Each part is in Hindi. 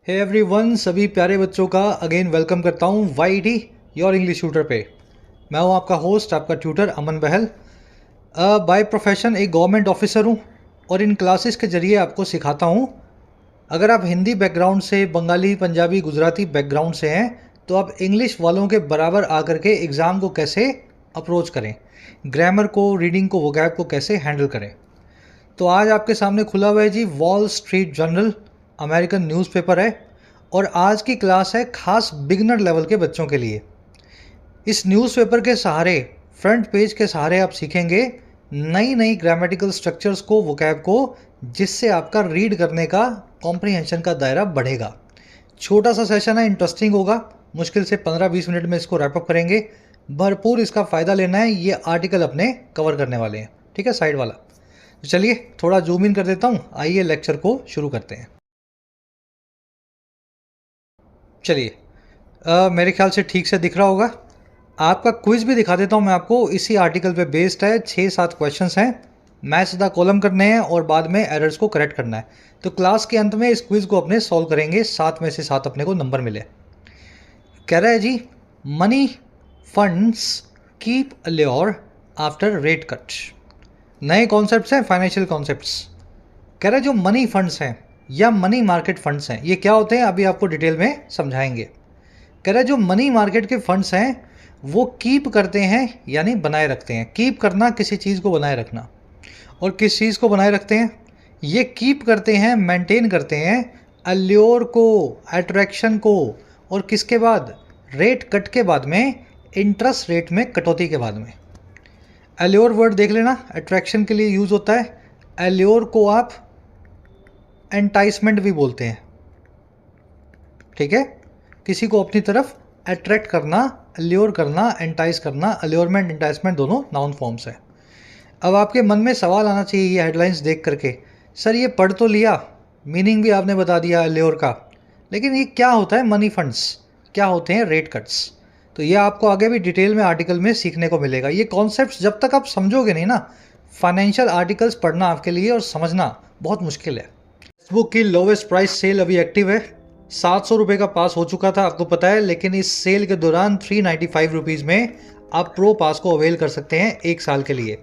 हे एवरीवन, सभी प्यारे बच्चों का अगेन वेलकम करता हूँ YT योर इंग्लिश ट्यूटर पे। मैं हूँ आपका होस्ट, आपका tutor Aman Bahl. By profession एक गवर्नमेंट ऑफिसर हूँ और इन क्लासेस के ज़रिए आपको सिखाता हूँ। अगर आप हिंदी बैकग्राउंड से, बंगाली, पंजाबी, गुजराती बैकग्राउंड से हैं तो आप इंग्लिश वालों के बराबर आकर के एग्ज़ाम को कैसे अप्रोच करें, ग्रामर को, रीडिंग को, वोकैब को कैसे हैंडल करें। तो आज आपके सामने खुला हुआ है जी Wall Street Journal, American newspaper है और आज की क्लास है खास बिगनर लेवल के बच्चों के लिए। इस न्यूज़पेपर के सहारे, फ्रंट पेज के सहारे आप सीखेंगे नई नई ग्रामेटिकल स्ट्रक्चर्स को, वोकैब को, जिससे आपका रीड करने का, कॉम्प्रिहेंशन का दायरा बढ़ेगा। छोटा सा सेशन है, इंटरेस्टिंग होगा। मुश्किल से 15-20 मिनट में इसको रैपअप करेंगे। भरपूर इसका फ़ायदा लेना है। ये आर्टिकल अपने कवर करने वाले हैं, ठीक है, साइड वाला। तो चलिए थोड़ा जूम इन कर देता हूँ। आइए लेक्चर को शुरू करते हैं। चलिए, मेरे ख्याल से ठीक से दिख रहा होगा। आपका क्विज़ भी दिखा देता हूँ मैं आपको। इसी आर्टिकल पे बेस्ड है। 6-7 क्वेश्चंस हैं, मैच द कॉलम करने हैं और बाद में एरर्स को करेक्ट करना है। तो क्लास के अंत में इस क्विज़ को अपने सॉल्व करेंगे। 7 में से 7 अपने को नंबर मिले। कह रहा है जी, money funds keep allure after rate cut. नए कॉन्सेप्ट्स हैं, फाइनेंशियल कॉन्सेप्ट्स। कह रहा है जो मनी फंड्स हैं या मनी मार्केट फंड्स हैं, ये क्या होते हैं अभी आपको डिटेल में समझाएंगे। कह रहा है जो मनी मार्केट के फंड्स हैं वो कीप करते हैं, यानी बनाए रखते हैं। कीप करना, किसी चीज़ को बनाए रखना। और किस चीज़ को बनाए रखते हैं? ये कीप करते हैं, मेंटेन करते हैं अल्योर को, अट्रैक्शन को। और किसके बाद? रेट कट के बाद में, इंटरेस्ट रेट में कटौती के बाद में। अल्योर वर्ड देख लेना, अट्रैक्शन के लिए यूज़ होता है। अल्योर को आप एंटाइसमेंट भी बोलते हैं, ठीक है। किसी को अपनी तरफ अट्रैक्ट करना, अल्योर करना, एंटाइस करना, अल्योरमेंट, एंटाइसमेंट दोनों नाउन फॉर्म्स है। अब आपके मन में सवाल आना चाहिए ये हेडलाइंस देख करके, सर ये पढ़ तो लिया, मीनिंग भी आपने बता दिया अल्योर का, लेकिन ये क्या होता है मनी फंड्स, क्या होते हैं रेट कट्स? तो ये आपको आगे भी डिटेल में आर्टिकल में सीखने को मिलेगा। ये कॉन्सेप्ट्स जब तक आप समझोगे नहीं ना, फाइनेंशियल आर्टिकल्स पढ़ना आपके लिए और समझना बहुत मुश्किल है। इस बुक की लोवेस्ट प्राइस सेल अभी एक्टिव है। 700 रुपये का पास हो चुका था, आपको पता है, लेकिन इस सेल के दौरान 395 रुपीज़ में आप प्रो पास को अवेल कर सकते हैं 1 साल के लिए।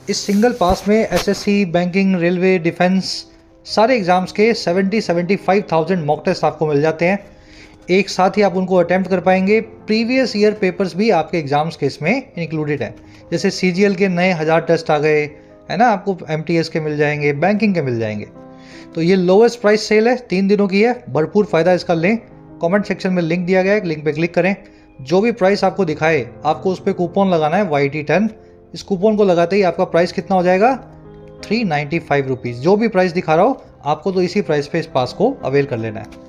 इस सिंगल पास में एसएससी, बैंकिंग, रेलवे, डिफेंस, सारे एग्ज़ाम्स के 75,000 मॉक टेस्ट आपको मिल जाते हैं। एक साथ ही आप उनको अटैम्प्ट कर पाएंगे। प्रीवियस ईयर पेपर्स भी आपके एग्ज़ाम्स के इसमें इंक्लूडेड है। जैसे CGL के नए 1000 टेस्ट आ गए है ना, आपको MTS के मिल जाएंगे, बैंकिंग के मिल जाएंगे। तो ये लोवेस्ट प्राइस सेल है, 3 दिनों की है। भरपूर फ़ायदा इसका लें। कमेंट सेक्शन में लिंक दिया गया है, लिंक पे क्लिक करें। जो भी प्राइस आपको दिखाए, आपको उस पर कूपन लगाना है YT10। इस कूपन को लगाते ही आपका प्राइस कितना हो जाएगा? 395 रुपीज़। जो भी प्राइस दिखा रहा हो आपको, तो इसी प्राइस पे इस पास को अवेल कर लेना है।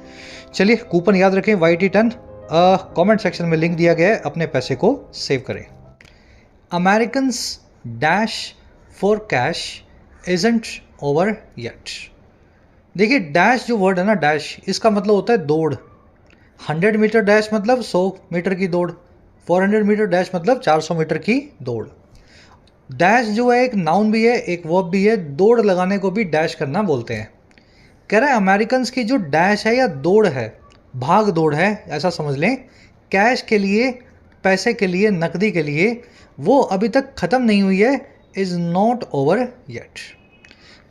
चलिए, कूपन याद रखें YT10। कमेंट सेक्शन में लिंक दिया गया है, अपने पैसे को सेव करें। Americans dash for cash isn't over yet. देखिए, डैश जो वर्ड है ना, डैश, इसका मतलब होता है दौड़। 100 मीटर डैश मतलब 100 मीटर की दौड़। 400 मीटर डैश मतलब 400 मीटर की दौड़। डैश जो है एक नाउन भी है, एक वर्ब भी है। दौड़ लगाने को भी डैश करना बोलते हैं। कह रहा है अमेरिकन्स की जो डैश है या दौड़ है, भाग दौड़ है, ऐसा समझ लें, कैश के लिए, पैसे के लिए, नकदी के लिए, वो अभी तक ख़त्म नहीं हुई है। Is not over yet.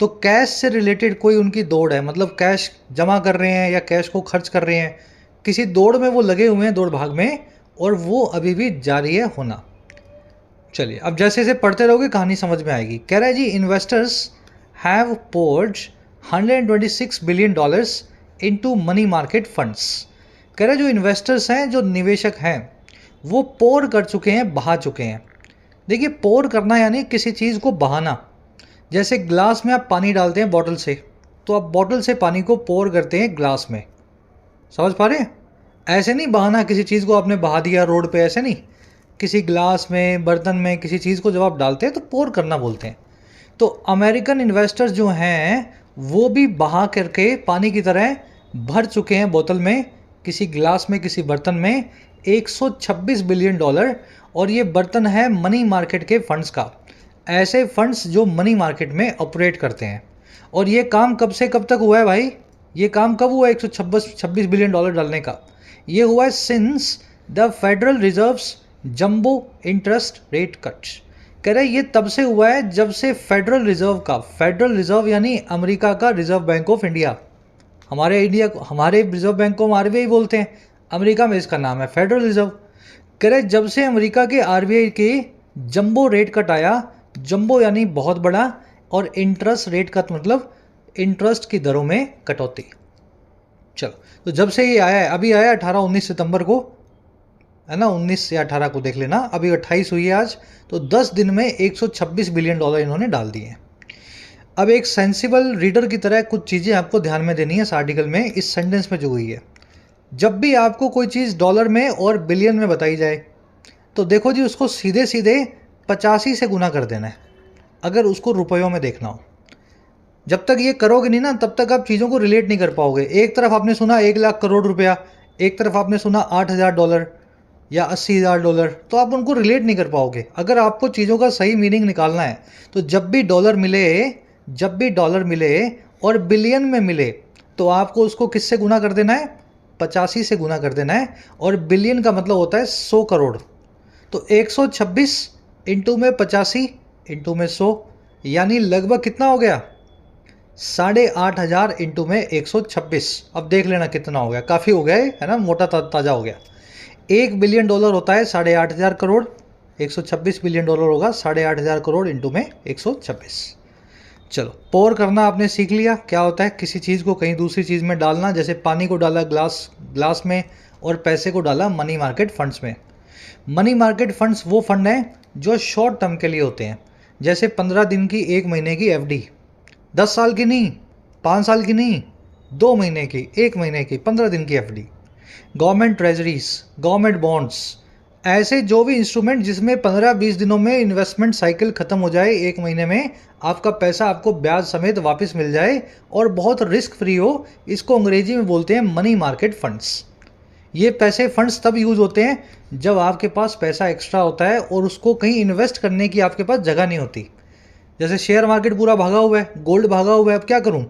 तो कैश से रिलेटेड कोई उनकी दौड़ है, मतलब कैश जमा कर रहे हैं या कैश को खर्च कर रहे हैं, किसी दौड़ में वो लगे हुए हैं, दौड़ भाग में, और वो अभी भी जारी है होना। चलिए, अब जैसे जैसे पढ़ते रहोगे कहानी समझ में आएगी। कह रहा है जी, investors have poured $126 billion into money market funds. कह रहा है जो इन्वेस्टर्स हैं, जो निवेशक हैं, वो पोर कर चुके हैं, बहा चुके हैं। देखिए, पोर करना यानी किसी चीज़ को बहाना। जैसे ग्लास में आप पानी डालते हैं बॉटल से, तो आप बॉटल से पानी को पोर करते हैं ग्लास में। समझ पा रहे हैं? ऐसे नहीं बहाना, किसी चीज़ को आपने बहा दिया रोड पे, ऐसे नहीं। किसी ग्लास में, बर्तन में, किसी चीज़ को जब आप डालते हैं तो पोर करना बोलते हैं। तो अमेरिकन इन्वेस्टर्स जो हैं वो भी बहा करके पानी की तरह भर चुके हैं बोतल में, किसी ग्लास में, किसी बर्तन में, $126 बिलियन। और ये बर्तन है मनी मार्केट के फंड्स का। ऐसे फंड्स जो मनी मार्केट में ऑपरेट करते हैं। और ये काम कब से कब तक हुआ है भाई? ये काम कब हुआ 126 बिलियन डॉलर डालने का? ये हुआ है since the federal reserves jumbo interest rate cut. कह रहे ये तब से हुआ है जब से फेडरल रिजर्व का, फेडरल रिजर्व यानी अमेरिका का रिजर्व बैंक ऑफ इंडिया, हमारे रिजर्व बैंक को हम आरबीआई बोलते हैं, अमेरिका में इसका नाम है फेडरल रिजर्व। कह रहे जब से अमेरिका के आरबीआई के जंबो रेट कट आया, जंबो यानी बहुत बड़ा, और इंटरेस्ट रेट कट मतलब इंटरेस्ट की दरों में कटौती। चलो, तो जब से ये आया है, अभी आया 18-19 सितंबर को, है ना, 19 या 18 को देख लेना, अभी 28 हुई है आज, तो 10 दिन में 126 बिलियन डॉलर इन्होंने डाल दिए हैं। अब एक सेंसिबल रीडर की तरह कुछ चीज़ें आपको ध्यान में देनी है इस आर्टिकल में, इस सेंटेंस में जो हुई है। जब भी आपको कोई चीज़ डॉलर में और बिलियन में बताई जाए तो देखो जी, उसको सीधे सीधे 85 से गुना कर देना है अगर उसको रुपयों में देखना हो। जब तक ये करोगे नहीं ना, तब तक आप चीज़ों को रिलेट नहीं कर पाओगे। एक तरफ आपने सुना 1 लाख करोड़ रुपया, एक तरफ आपने सुना 8,000 डॉलर या 80,000 डॉलर, तो आप उनको रिलेट नहीं कर पाओगे। अगर आपको चीज़ों का सही मीनिंग निकालना है तो जब भी डॉलर मिले और बिलियन में मिले तो आपको उसको किससे गुना कर देना है? 85 से गुना कर देना है। और बिलियन का मतलब होता है 100 करोड़। तो 126 इंटू में 85 इंटू में 100, यानी लगभग कितना हो गया? 8,500 इंटू में 126। अब देख लेना कितना हो गया, काफ़ी हो गया है ना, मोटा ताज़ा हो गया। 1 बिलियन डॉलर होता है 8,500 करोड़, 126 बिलियन डॉलर होगा 8,500 करोड़ इंटू में 126। चलो, पोर करना आपने सीख लिया, क्या होता है किसी चीज़ को कहीं दूसरी चीज़ में डालना। जैसे पानी को डाला ग्लास में और पैसे को डाला मनी मार्केट फंड्स में। मनी मार्केट फंड्स वो फंड हैं जो शॉर्ट टर्म के लिए होते हैं, जैसे 15 दिन की, 1 महीने की एफडी, 10 साल की नहीं, 5 साल की नहीं, 2 महीने की, 1 महीने की, 15 दिन की FD. Government treasuries, government bonds, ऐसे जो भी इंस्ट्रूमेंट जिसमें 15-20 दिनों में इन्वेस्टमेंट साइकिल खत्म हो जाए, 1 महीने में आपका पैसा आपको ब्याज समेत वापस मिल जाए और बहुत रिस्क फ्री हो, इसको अंग्रेजी में बोलते हैं मनी मार्केट फंड्स। ये पैसे फंड्स तब यूज़ होते हैं जब आपके पास पैसा एक्स्ट्रा होता है और उसको कहीं इन्वेस्ट करने की आपके पास जगह नहीं होती। जैसे शेयर मार्केट पूरा भागा हुआ है, गोल्ड भागा हुआ है, अब क्या करूं?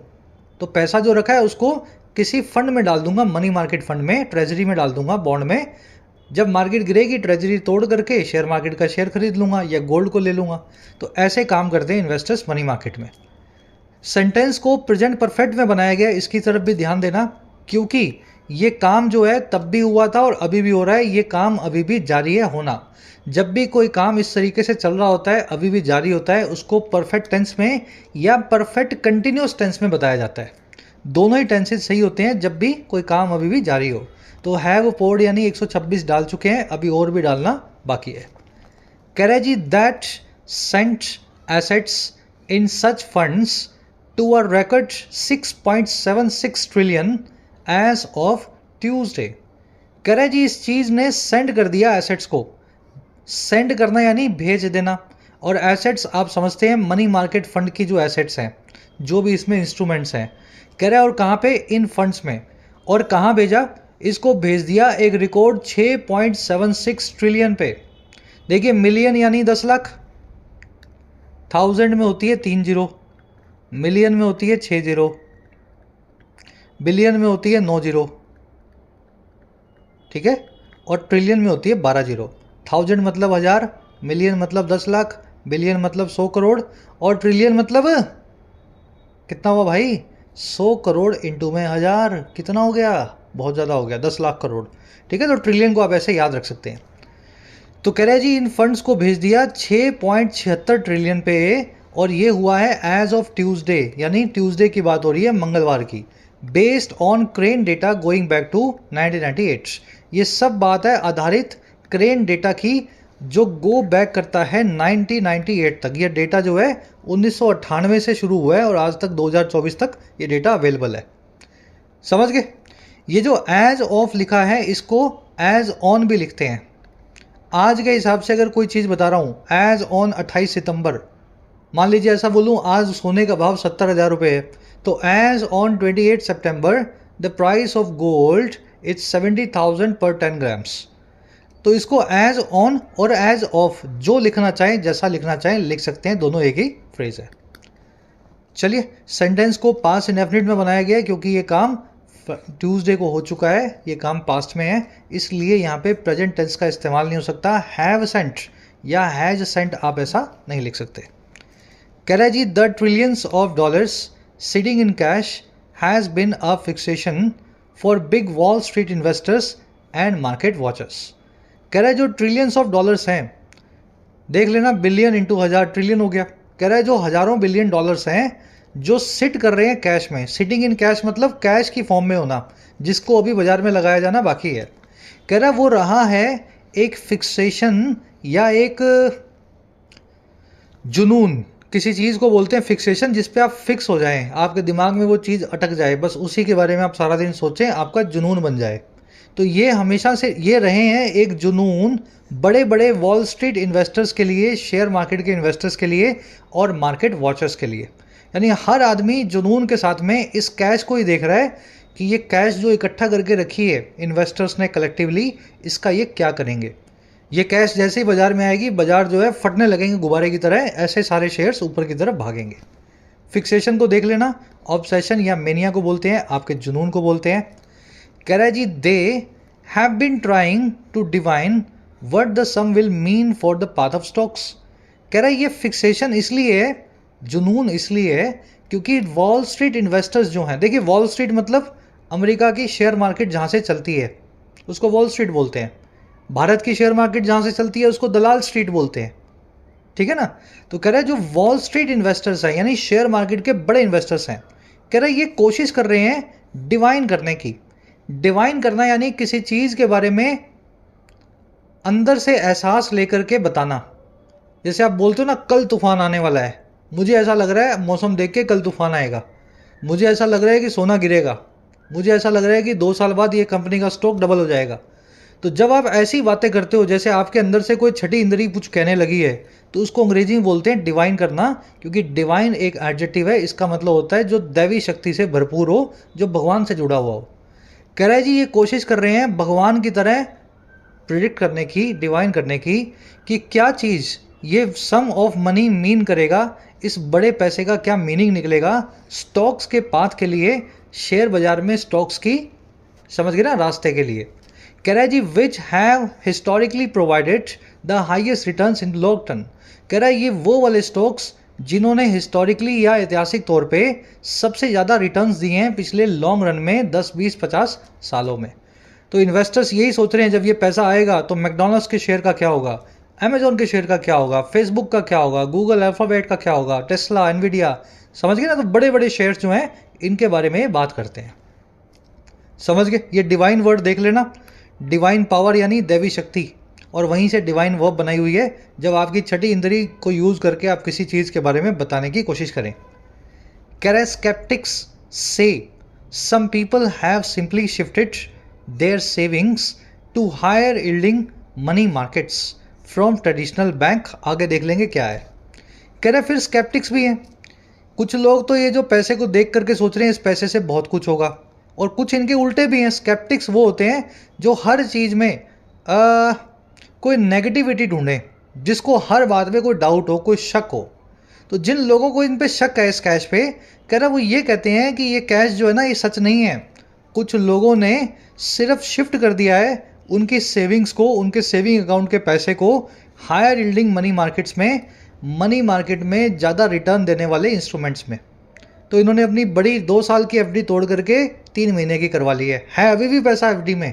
तो पैसा जो रखा है उसको किसी फंड में डाल दूंगा, मनी मार्केट फंड में, ट्रेजरी में डाल दूंगा, बॉन्ड में। जब मार्केट गिरेगी ट्रेजरी तोड़ करके शेयर मार्केट का शेयर खरीद लूंगा या गोल्ड को ले लूंगा। तो ऐसे काम करते हैं इन्वेस्टर्स मनी मार्केट में। सेंटेंस को प्रेजेंट परफेक्ट में बनाया गया, इसकी तरफ भी ध्यान देना, क्योंकि ये काम जो है तब भी हुआ था और अभी भी हो रहा है, ये काम अभी भी जारी है होना। जब भी कोई काम इस तरीके से चल रहा होता है, अभी भी जारी होता है, उसको परफेक्ट टेंस में या परफेक्ट कंटिन्यूस टेंस में बताया जाता है। दोनों ही टेंसेज सही होते हैं जब भी कोई काम अभी भी जारी हो। तो हैव पोर्ड यानी 126 डाल चुके हैं, अभी और भी डालना बाकी है। कह रहे जी that sent assets in such funds to a record 6.76 trillion as of Tuesday. कह रहे जी इस चीज़ ने सेंड कर दिया एसेट्स को। सेंड करना यानी भेज देना, और एसेट्स आप समझते हैं मनी मार्केट फंड की जो एसेट्स हैं, जो भी इसमें इंस्ट्रूमेंट्स हैं। कह रहा है और कहाँ पे? इन फंड्स में। और कहाँ भेजा? इसको भेज दिया एक रिकॉर्ड 6.76 ट्रिलियन पे। देखिए मिलियन यानी 10 लाख, थाउजेंड में होती है 3 जीरो, मिलियन में होती है 6 जीरो, बिलियन में होती है 9 जीरो, ठीक है, और ट्रिलियन में होती है 12 जीरो। थाउजेंड मतलब 1000, मिलियन मतलब 10 लाख, बिलियन मतलब 100 करोड़, और ट्रिलियन मतलब कितना हुआ भाई? 100 करोड़ इंटू में 1000, कितना हो गया? बहुत ज़्यादा हो गया, 10 लाख करोड़, ठीक है। तो ट्रिलियन को आप ऐसे याद रख सकते हैं। तो कह रहे हैं जी इन फंड्स को भेज दिया 6.76 ट्रिलियन पे, और ये हुआ है एज ऑफ ट्यूसडे, यानी ट्यूसडे की बात हो रही है, मंगलवार की। Based on crane data going back to 1998। ये सब बात है आधारित क्रेन डेटा की, जो गो बैक करता है 1998 तक। ये डेटा जो है 1998 से शुरू हुआ है और आज तक 2024 तक ये डेटा अवेलेबल है। समझ गए? ये जो एज ऑफ लिखा है इसको एज ऑन भी लिखते हैं। आज के हिसाब से अगर कोई चीज़ बता रहा हूँ, एज ऑन 28 सितंबर, मान लीजिए ऐसा बोलूँ आज सोने का भाव 70,000 रुपये है, तो एज ऑन 28 सितंबर the price of gold is 70,000 पर 10 ग्राम्स। तो इसको एज ऑन और एज ऑफ जो लिखना चाहें, जैसा लिखना चाहें लिख सकते हैं, दोनों एक ही फ्रेज है। चलिए, सेंटेंस को पास्ट इंडेफिनिट में बनाया गया है क्योंकि ये काम ट्यूसडे को हो चुका है, ये काम पास्ट में है, इसलिए यहाँ पे प्रेजेंट टेंस का इस्तेमाल नहीं हो सकता। हैव सेंट या हैज सेंट आप ऐसा नहीं लिख सकते। कह रहा है जी, the trillions of dollars sitting in cash has been a fixation for big Wall Street investors and market watchers. कह रहा है जो ट्रिलियंस ऑफ डॉलर्स हैं, देख लेना, बिलियन इंटू हज़ार ट्रिलियन हो गया। कह रहा है जो हज़ारों बिलियन डॉलर्स हैं जो सिट कर रहे हैं कैश में, सिटिंग इन कैश मतलब कैश की फॉर्म में होना, जिसको अभी बाजार में लगाया जाना बाकी है। कह रहा है वो रहा है एक फिक्सेशन या एक जुनून, किसी चीज़ को बोलते हैं फिक्सेशन, जिस पे आप फिक्स हो जाएं, आपके दिमाग में वो चीज़ अटक जाए, बस उसी के बारे में आप सारा दिन सोचें, आपका जुनून बन जाए। तो ये हमेशा से ये रहे हैं एक जुनून बड़े बड़े वॉल स्ट्रीट इन्वेस्टर्स के लिए, शेयर मार्केट के इन्वेस्टर्स के लिए और मार्केट वॉचर्स के लिए। यानी हर आदमी जुनून के साथ में इस कैश को ही देख रहा है कि ये कैश जो इकट्ठा करके रखी है इन्वेस्टर्स ने कलेक्टिवली, इसका ये क्या करेंगे। ये कैश जैसे ही बाजार में आएगी, बाजार जो है फटने लगेंगे गुब्बारे की तरह, ऐसे सारे शेयर्स ऊपर की तरफ भागेंगे। फिक्सेशन को देख लेना, ऑब्सेशन या मेनिया को बोलते हैं, आपके जुनून को बोलते हैं। कह रहा है जी, they have been trying to divine what the sum will mean for the path of stocks. कह रहा है ये फिक्सेशन इसलिए है, जुनून इसलिए है क्योंकि वॉल स्ट्रीट इन्वेस्टर्स जो हैं, देखिए वॉल स्ट्रीट मतलब अमेरिका की शेयर मार्केट जहाँ से चलती है उसको वॉल स्ट्रीट बोलते हैं, भारत की शेयर मार्केट जहाँ से चलती है उसको दलाल स्ट्रीट बोलते हैं, ठीक है ना। तो कह रहा है जो वॉल स्ट्रीट इन्वेस्टर्स हैं यानी शेयर मार्केट के बड़े इन्वेस्टर्स हैं, कह रहा है ये कोशिश कर रहे हैं डिवाइन करने की। डिवाइन करना यानी किसी चीज़ के बारे में अंदर से एहसास लेकर के बताना। जैसे आप बोलते हो ना, कल तूफान आने वाला है, मुझे ऐसा लग रहा है मौसम देख के कल तूफान आएगा, मुझे ऐसा लग रहा है कि सोना गिरेगा, मुझे ऐसा लग रहा है कि 2 साल बाद ये कंपनी का स्टॉक डबल हो जाएगा। तो जब आप ऐसी बातें करते हो जैसे आपके अंदर से कोई छठी इंद्री कुछ कहने लगी है, तो उसको अंग्रेजी में बोलते हैं डिवाइन करना, क्योंकि डिवाइन एक एडजेक्टिव है, इसका मतलब होता है जो दैवी शक्ति से भरपूर हो, जो भगवान से जुड़ा हुआ हो। कह रहा है जी ये कोशिश कर रहे हैं भगवान की तरह प्रिडिक्ट करने की, डिवाइन करने की, कि क्या चीज़ ये सम ऑफ मनी मीन करेगा, इस बड़े पैसे का क्या मीनिंग निकलेगा स्टॉक्स के पाथ के लिए, शेयर बाजार में स्टॉक्स की, समझ गए ना, रास्ते के लिए। कह रहा है जी which have historically provided the highest returns in long term. कह रहा है ये वो वाले स्टॉक्स जिन्होंने हिस्टोरिकली या ऐतिहासिक तौर पे सबसे ज़्यादा रिटर्न्स दिए हैं पिछले लॉन्ग रन में 10, 20, 50 सालों में। तो इन्वेस्टर्स यही सोच रहे हैं जब ये पैसा आएगा तो मैकडोनल्ड्स के शेयर का क्या होगा, अमेजोन के शेयर का क्या होगा, फेसबुक का क्या होगा, गूगल अल्फाबेट का क्या होगा, टेस्ला, एनवीडिया, समझ गए ना। तो बड़े बड़े शेयर्स जो हैं इनके बारे में बात करते हैं, समझ गए। ये डिवाइन वर्ड देख लेना, डिवाइन पावर यानी दैवी शक्ति, और वहीं से डिवाइन वर्ब बनाई हुई है जब आपकी छठी इंद्री को यूज़ करके आप किसी चीज़ के बारे में बताने की कोशिश करें। कह रहे स्केप्टिक्स से some people have simply shifted their savings to higher yielding money markets from traditional bank. आगे देख लेंगे क्या है। कह रहे फिर स्केप्टिक्स भी हैं, कुछ लोग तो ये जो पैसे को देख करके सोच रहे हैं इस पैसे से बहुत कुछ होगा, और कुछ इनके उल्टे भी हैं। स्केप्टिक्स वो होते हैं जो हर चीज़ में कोई नेगेटिविटी ढूंढें, जिसको हर बात में कोई डाउट हो, कोई शक हो। तो जिन लोगों को इन पे शक है इस कैश पे, कह रहा वो ये कहते हैं कि ये कैश जो है ना ये सच नहीं है। कुछ लोगों ने सिर्फ शिफ्ट कर दिया है उनकी सेविंग्स को, उनके सेविंग अकाउंट के पैसे को हायर यील्डिंग मनी मार्केट्स में, मनी मार्केट में ज़्यादा रिटर्न देने वाले इंस्ट्रूमेंट्स में। तो इन्होंने अपनी बड़ी 2 साल की एफडी तोड़ करके 3 महीने की करवा ली है अभी भी पैसा एफडी में।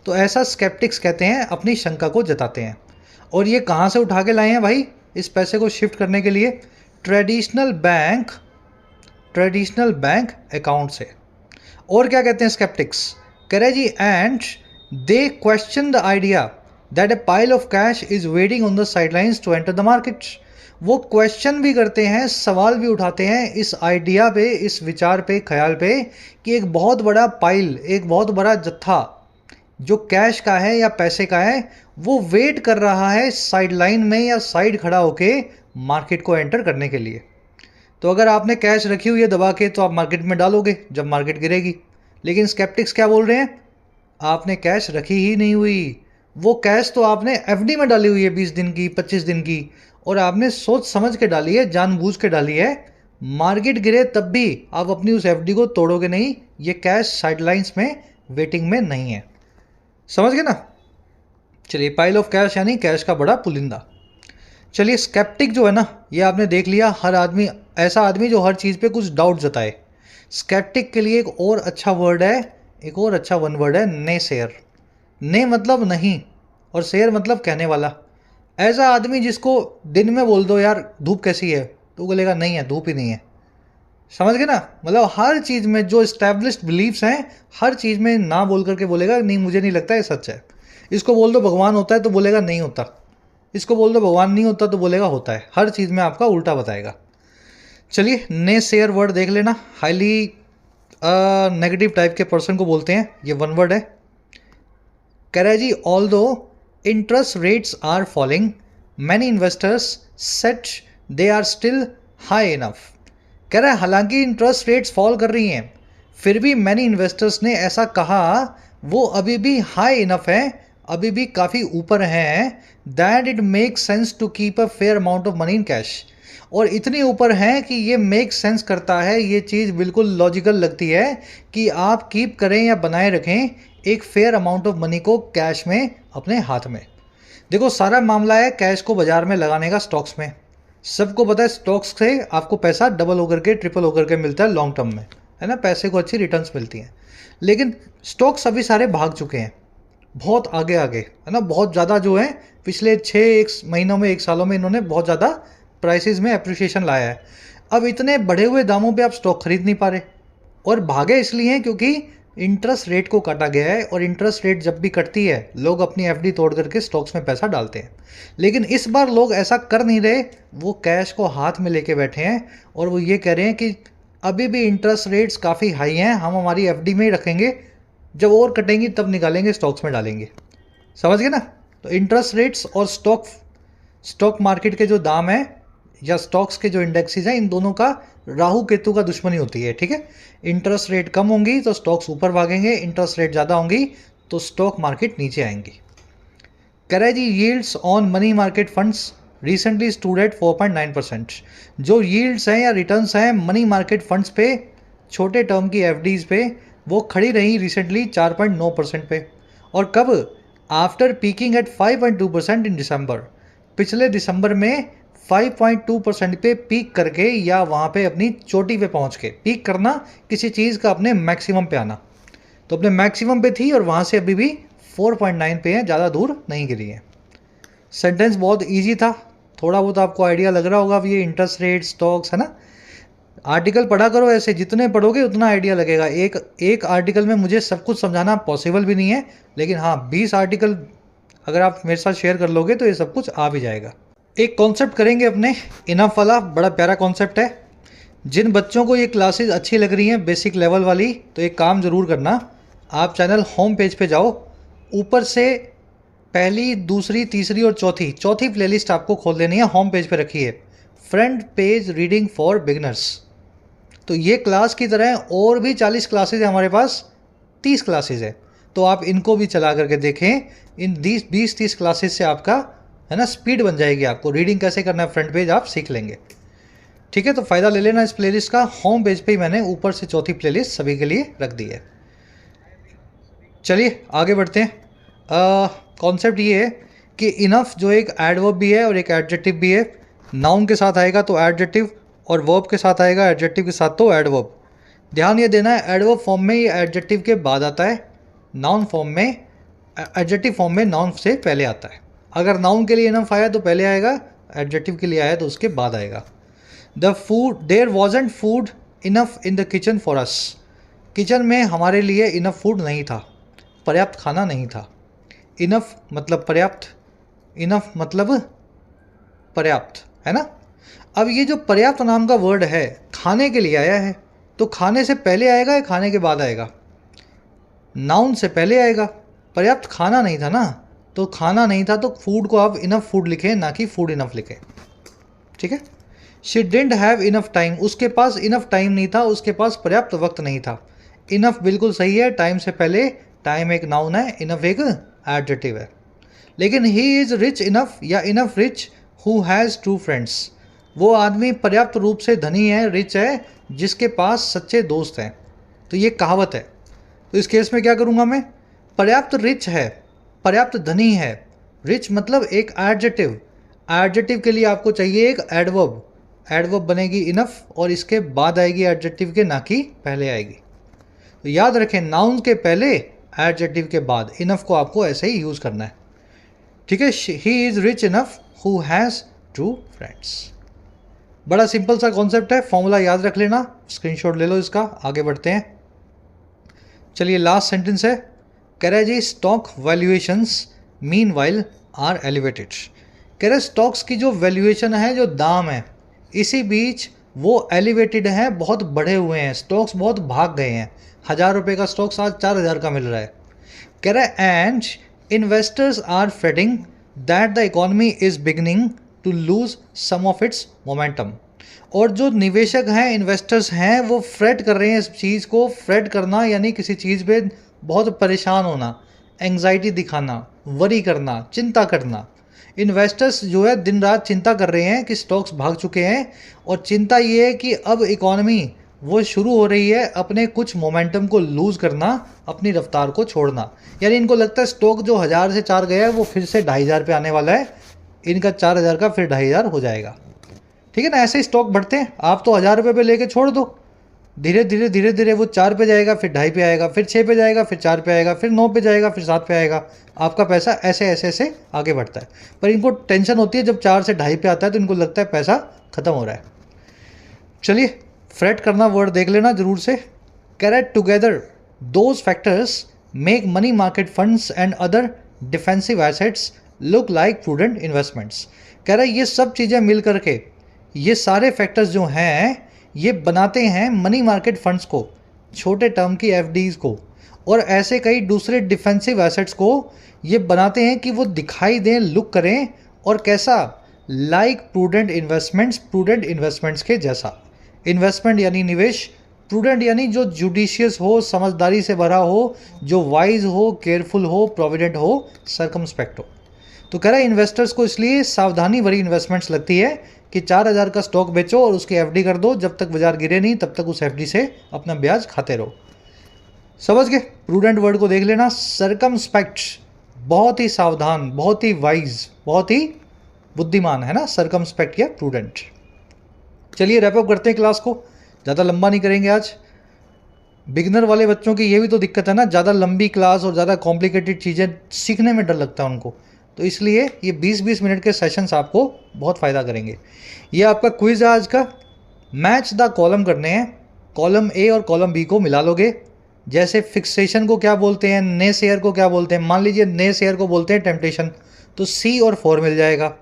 तो ऐसा स्केप्टिक्स कहते हैं, अपनी शंका को जताते हैं। और ये कहाँ से उठा के लाए हैं भाई इस पैसे को शिफ्ट करने के लिए? ट्रेडिशनल बैंक अकाउंट से। और क्या कहते हैं स्केप्टिक्स? कह रहे जी and they question the idea that a pile of cash is waiting on the sidelines to enter the market. वो क्वेश्चन भी करते हैं, सवाल भी उठाते हैं इस आइडिया पे, इस विचार पे, ख्याल पे कि एक बहुत बड़ा पाइल, एक बहुत बड़ा जत्था जो कैश का है या पैसे का है, वो वेट कर रहा है साइड लाइन में या साइड खड़ा होके मार्केट को एंटर करने के लिए। तो अगर आपने कैश रखी हुई है दबा के तो आप मार्केट में डालोगे जब मार्केट गिरेगी। लेकिन स्केप्टिक्स क्या बोल रहे हैं? आपने कैश रखी ही नहीं हुई, वो कैश तो आपने एफडी में डाली हुई है 20 दिन की, 25 दिन की, और आपने सोच समझ के डाली है, जानबूझ के डाली है मार्केट गिरे तब भी आप अपनी उस एफडी को तोड़ोगे नहीं, ये कैश साइडलाइंस में वेटिंग में नहीं है। समझ गए ना? चलिए, पाइल ऑफ कैश यानी कैश का बड़ा पुलिंदा। चलिए, स्केप्टिक जो है ना, ये आपने देख लिया, हर आदमी, ऐसा आदमी जो हर चीज़ पे कुछ डाउट जताए। स्केप्टिक के लिए एक और अच्छा वर्ड है, एक और अच्छा वन वर्ड है, ने शेयर। ने मतलब नहीं और शेयर मतलब कहने वाला। ऐसा आदमी जिसको दिन में बोल दो यार धूप कैसी है तो वो बोलेगा नहीं है, धूप ही नहीं है। समझ गए ना? मतलब हर चीज़ में जो इस्टेब्लिश्ड बिलीफ्स हैं, हर चीज़ में ना बोल करके बोलेगा नहीं, मुझे नहीं लगता ये सच है। इसको बोल दो भगवान होता है तो बोलेगा नहीं होता, इसको बोल दो भगवान नहीं होता तो बोलेगा होता है। हर चीज़ में आपका उल्टा बताएगा। चलिए, ने शेयर वर्ड देख लेना, हाईली नेगेटिव टाइप के पर्सन को बोलते हैं, ये वन वर्ड है। कह रहा है जी, although interest rates are falling, many investors set they are still high enough. कह रहा है हालांकि इंटरेस्ट रेट्स फॉल कर रही हैं, फिर भी मैनी इन्वेस्टर्स ने ऐसा कहा वो अभी भी हाई इनफ है, अभी भी काफ़ी ऊपर हैं, that it make sense to keep a fair amount of money in cash. और इतनी ऊपर हैं कि ये मेक सेंस करता है, ये चीज़ बिल्कुल लॉजिकल लगती है कि आप कीप करें या बनाए रखें एक फेयर अमाउंट ऑफ मनी को कैश में अपने हाथ में। देखो, सारा मामला है कैश को बाजार में लगाने का, स्टॉक्स में। सबको पता है स्टॉक्स से आपको पैसा डबल होकर के, ट्रिपल होकर के मिलता है लॉन्ग टर्म में, है ना? पैसे को अच्छी रिटर्न्स मिलती हैं। लेकिन स्टॉक्स अभी सारे भाग चुके हैं, बहुत आगे आगे, है ना? बहुत ज़्यादा जो है पिछले 6 महीनों में, 1 सालों में इन्होंने बहुत ज़्यादा प्राइसेस में अप्रिशिएशन लाया है। अब इतने बढ़े हुए दामों पे आप स्टॉक खरीद नहीं पा रहे, और भागे इसलिए हैं क्योंकि इंटरेस्ट रेट को काटा गया है, और इंटरेस्ट रेट जब भी कटती है लोग अपनी एफडी तोड़ करके स्टॉक्स में पैसा डालते हैं। लेकिन इस बार लोग ऐसा कर नहीं रहे, वो कैश को हाथ में लेके बैठे हैं और वो ये कह रहे हैं कि अभी भी इंटरेस्ट रेट्स काफ़ी हाई हैं, हम हमारी एफडी में ही रखेंगे, जब और कटेंगी तब निकालेंगे, स्टॉक्स में डालेंगे। समझ गए ना? तो इंटरेस्ट रेट्स और स्टॉक मार्केट के जो दाम है या स्टॉक्स के जो इंडेक्सेस हैं, इन दोनों का राहु केतु का दुश्मनी होती है, ठीक है? इंटरेस्ट रेट कम होंगी तो स्टॉक्स ऊपर भागेंगे, इंटरेस्ट रेट ज़्यादा होंगी तो स्टॉक मार्केट नीचे आएंगी। कह रहा है जी, yields on money market funds recently stood at 4.9%। जो यील्ड्स हैं या रिटर्न्स हैं मनी मार्केट फंड्स पे, छोटे टर्म की एफडीज पे, वो खड़ी रही रिसेंटली 4.9% पे। और कब? आफ्टर पीकिंग एट 5.2% इन दिसंबर। पिछले दिसंबर में 5.2% पे पीक करके, या वहाँ पे अपनी चोटी पे पहुँच के, पीक करना किसी चीज़ का अपने मैक्सिमम पे आना, तो अपने मैक्सिमम पे थी और वहाँ से अभी भी 4.9 पे है, ज़्यादा दूर नहीं गिरी है। सेंटेंस बहुत इजी था, थोड़ा बहुत आपको आइडिया लग रहा होगा। अब ये इंटरेस्ट रेट, स्टॉक्स, है ना? आर्टिकल पढ़ा करो, ऐसे जितने पढ़ोगे उतना आइडिया लगेगा। एक आर्टिकल में मुझे सब कुछ समझाना पॉसिबल भी नहीं है, लेकिन हाँ 20 आर्टिकल अगर आप मेरे साथ शेयर कर लोगे तो ये सब कुछ आ भी जाएगा। एक कॉन्सेप्ट करेंगे अपने, इनफ वाला, बड़ा प्यारा कॉन्सेप्ट है। जिन बच्चों को ये क्लासेस अच्छी लग रही हैं बेसिक लेवल वाली, तो एक काम ज़रूर करना, आप चैनल होम पेज पे जाओ, ऊपर से पहली, दूसरी, तीसरी और चौथी प्लेलिस्ट आपको खोल देनी है, होम पेज पे रखी है, front page reading for beginners. तो ये क्लास की तरह और भी 40 क्लासेज है हमारे पास, 30 क्लासेज है, तो आप इनको भी चला करके देखें। इन 20-30 क्लासेज से आपका, है ना, स्पीड बन जाएगी, आपको रीडिंग कैसे करना है फ्रंट पेज आप सीख लेंगे। ठीक है, तो फ़ायदा ले लेना इस प्लेलिस्ट का। होम पेज पे ही मैंने ऊपर से चौथी प्लेलिस्ट सभी के लिए रख दी है। चलिए आगे बढ़ते हैं। कॉन्सेप्ट ये है कि इनफ जो एक एडवर्ब भी है और एक एडजेक्टिव भी है। नाउन के साथ आएगा तो एडजेक्टिव, और वर्ब के साथ आएगा, एडजेक्टिव के साथ तो एडवर्ब। ध्यान ये देना है, एडवर्ब फॉर्म में ये एडजेक्टिव के बाद आता है, नाउन फॉर्म में, एडजेक्टिव फॉर्म में नाउन से पहले आता है। अगर नाउन के लिए इनफ आया तो पहले आएगा, एडजेक्टिव के लिए आया तो उसके बाद आएगा। The food, there wasn't food enough in the kitchen for us. Kitchen में हमारे लिए इनफ फूड नहीं था, पर्याप्त खाना नहीं था। इनफ मतलब पर्याप्त, इनफ मतलब पर्याप्त, है ना? अब ये जो पर्याप्त नाम का वर्ड है, खाने के लिए आया है, तो खाने से पहले आएगा या खाने के बाद आएगा? नाउन से पहले आएगा। पर्याप्त खाना नहीं था ना, तो खाना नहीं था तो फूड को आप इनफ फूड लिखें, ना कि फूड इनफ लिखें। ठीक है? She didn't have enough time, उसके पास इनफ टाइम नहीं था, उसके पास पर्याप्त वक्त नहीं था। इनफ बिल्कुल सही है, टाइम से पहले, टाइम एक नाउन है, इनफ एक एडजेक्टिव है। लेकिन ही इज़ रिच इनफ या enough rich who has 2 friends. वो आदमी पर्याप्त रूप से धनी है, रिच है, जिसके पास सच्चे दोस्त हैं। तो ये कहावत है। तो इस केस में क्या करूँगा मैं, पर्याप्त रिच है, पर्याप्त धनी है। रिच मतलब एक एडजेक्टिव, एडजेक्टिव के लिए आपको चाहिए एक एडवर्ब, एडवर्ब बनेगी इनफ और इसके बाद आएगी एडजेक्टिव के, ना कि पहले आएगी। तो याद रखें, नाउन के पहले एडजेक्टिव के बाद, इनफ को आपको ऐसे ही यूज़ करना है। ठीक है, he is rich enough who has true friends. बड़ा सिंपल सा कॉन्सेप्ट है, फॉर्मूला याद रख लेना, स्क्रीनशॉट ले लो इसका। आगे बढ़ते हैं। चलिए लास्ट सेंटेंस है, कह रहा है जी stock valuations meanwhile are elevated. कह रहे स्टॉक्स की जो वैल्यूएशन है, जो दाम है, इसी बीच वो एलिवेटेड है, बहुत बढ़े हुए हैं, स्टॉक्स बहुत भाग गए हैं। 1000 रुपये का स्टॉक्स आज 4000 का मिल रहा है। कह रहा है and investors are fretting that the economy is beginning to lose some of its momentum. और जो निवेशक हैं, इन्वेस्टर्स हैं, वो फ्रेट कर रहे हैं इस चीज़ को। फ्रेट करना यानी किसी चीज़ पे बहुत परेशान होना, एंग्जाइटी दिखाना, वरी करना, चिंता करना। इन्वेस्टर्स जो है दिन रात चिंता कर रहे हैं कि स्टॉक्स भाग चुके हैं, और चिंता ये है कि अब इकॉनमी वो शुरू हो रही है अपने कुछ मोमेंटम को लूज़ करना, अपनी रफ्तार को छोड़ना। यानी इनको लगता है स्टॉक जो 1000 से 4 गया है वो फिर से 2500 पे आने वाला है, इनका 4000 का फिर 2500 हो जाएगा। ठीक है ना, ऐसे ही स्टॉक बढ़ते हैं। आप तो 1000 रुपये पे लेके छोड़ दो, धीरे धीरे वो 4 पे जाएगा, फिर 2.5 पे आएगा, फिर 6 पे जाएगा, फिर 4 पे आएगा, फिर 9 पे जाएगा, फिर 7 पे आएगा। आपका पैसा ऐसे ऐसे ऐसे आगे बढ़ता है। पर इनको टेंशन होती है जब 4 से 2.5 पे आता है तो इनको लगता है पैसा खत्म हो रहा है। चलिए फ्रेट करना वर्ड देख लेना जरूर से। कह रहा है together those factors make money market funds and other defensive assets look like prudent investments. कह रहा है ये सब चीज़ें मिल करके, ये सारे फैक्टर्स जो हैं, ये बनाते हैं मनी मार्केट फंड्स को, छोटे टर्म की एफडीज को, और ऐसे कई दूसरे डिफेंसिव एसेट्स को ये बनाते हैं कि वो दिखाई दें, लुक करें, और कैसा, like prudent investments, prudent investments के जैसा। इन्वेस्टमेंट यानी निवेश, प्रूडेंट यानी जो जुडिशियस हो, समझदारी से भरा हो, जो वाइज हो, केयरफुल हो, प्रोविडेंट हो, सर्कमस्पेक्ट हो। तो कह रहा है इन्वेस्टर्स को इसलिए सावधानी भरी इन्वेस्टमेंट्स लगती है कि 4000 का स्टॉक बेचो और उसकी एफडी कर दो, जब तक बाजार गिरे नहीं तब तक उस एफडी से अपना ब्याज खाते रहो। समझ गए? प्रूडेंट वर्ड को देख लेना। सर्कमस्पेक्ट बहुत ही सावधान, बहुत ही वाइज, बहुत ही बुद्धिमान, है ना, सर्कमस्पेक्ट या प्रूडेंट। चलिए रैपअप करते हैं क्लास को, ज़्यादा लंबा नहीं करेंगे आज। बिगनर वाले बच्चों की ये भी तो दिक्कत है ना, ज़्यादा लंबी क्लास और ज़्यादा कॉम्प्लिकेटेड चीज़ें सीखने में डर लगता है उनको। तो इसलिए ये 20-20 मिनट के सेशंस आपको बहुत फ़ायदा करेंगे। ये आपका क्विज़ है आज का। मैच द कॉलम करने हैं, कॉलम ए और कॉलम बी को मिला लोगे। जैसे फिक्सेशन को क्या बोलते हैं, ने शेयर को क्या बोलते हैं। मान लीजिए ने शेयर को बोलते हैं टेम्पटेशन, तो सी और 4 मिल जाएगा,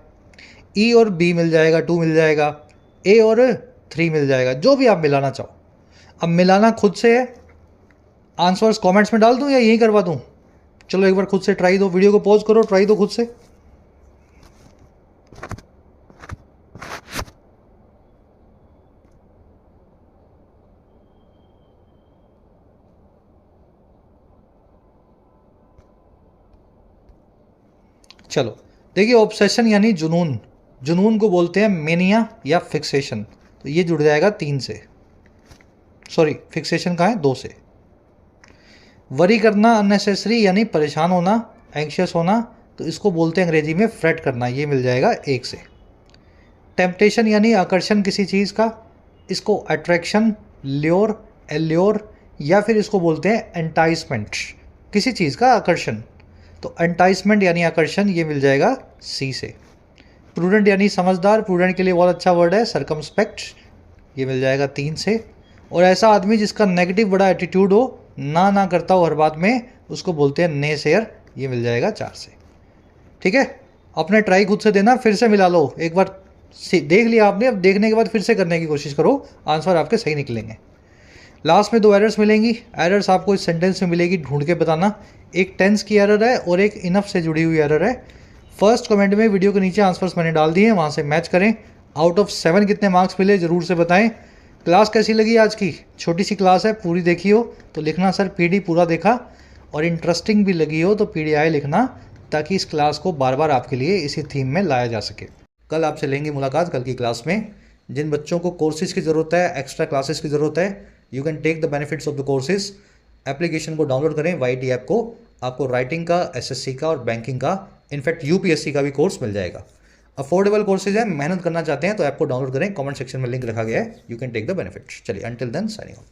ई और बी मिल जाएगा, 2 मिल जाएगा, ए और 3 मिल जाएगा, जो भी आप मिलाना चाहो। अब मिलाना खुद से है, आंसर्स कमेंट्स में डाल दूं या यहीं करवा दूं? चलो एक बार खुद से ट्राई दो, वीडियो को पॉज करो, ट्राई दो खुद से। चलो देखिए, ऑब्सेशन यानी जुनून, जुनून को बोलते हैं मेनिया या फिक्सेशन। तो ये जुड़ जाएगा 3 से, सॉरी फिक्सेशन का है 2 से। वरी करना अननेसेसरी यानी परेशान होना, एंग्शियस होना, तो इसको बोलते हैं अंग्रेजी में फ्रेट करना, ये मिल जाएगा 1 से। टेम्पटेशन यानी आकर्षण किसी चीज़ का, इसको अट्रैक्शन, ल्योर, एल्योर, या फिर इसको बोलते हैं एंटाइसमेंट, किसी चीज़ का आकर्षण। तो एंटाइसमेंट यानी आकर्षण, ये मिल जाएगा सी से। प्रूडेंट यानी समझदार, प्रूडेंट के लिए बहुत अच्छा वर्ड है सर्कमस्पेक्ट, ये मिल जाएगा 3 से। और ऐसा आदमी जिसका नेगेटिव बड़ा एटीट्यूड हो, ना करता हो हर बात में, उसको बोलते हैं ने शेयर, ये मिल जाएगा 4 से। ठीक है, अपने ट्राई खुद से देना, फिर से मिला लो। एक बार देख लिया आपने, अब देखने के बाद फिर से करने की कोशिश करो, आंसर आपके सही निकलेंगे। लास्ट में 2 एरर्स मिलेंगी। एरर्स आपको इस सेंटेंस में मिलेगी, ढूंढ के बताना। एक टेंस की एरर है और एक इनफ से जुड़ी हुई एरर है। फर्स्ट कमेंट में वीडियो के नीचे आंसर्स मैंने डाल दिए हैं, वहाँ से मैच करें। आउट ऑफ 7 कितने मार्क्स मिले ज़रूर से बताएं। क्लास कैसी लगी आज की? छोटी सी क्लास है, पूरी देखी हो तो लिखना सर पीडी पूरा देखा, और इंटरेस्टिंग भी लगी हो तो पीडीआई लिखना, ताकि इस क्लास को बार बार आपके लिए इसी थीम में लाया जा सके। कल आपसे लेंगे मुलाकात कल की क्लास में। जिन बच्चों को कोर्सेज की ज़रूरत है, एक्स्ट्रा क्लासेस की ज़रूरत है, you can take the benefits of the courses. Application को डाउनलोड करें YT ऐप को, आपको राइटिंग का, SSC का और बैंकिंग का, इनफैक्ट UPSC का भी कोर्स मिल जाएगा। अफोर्डेबल कोर्सेज है, मेहनत करना चाहते हैं तो ऐप को डाउनलोड करें, कमेंट सेक्शन में लिंक रखा गया है, you can take the benefits. चलिए, अंटिल देन साइनिंग आउट।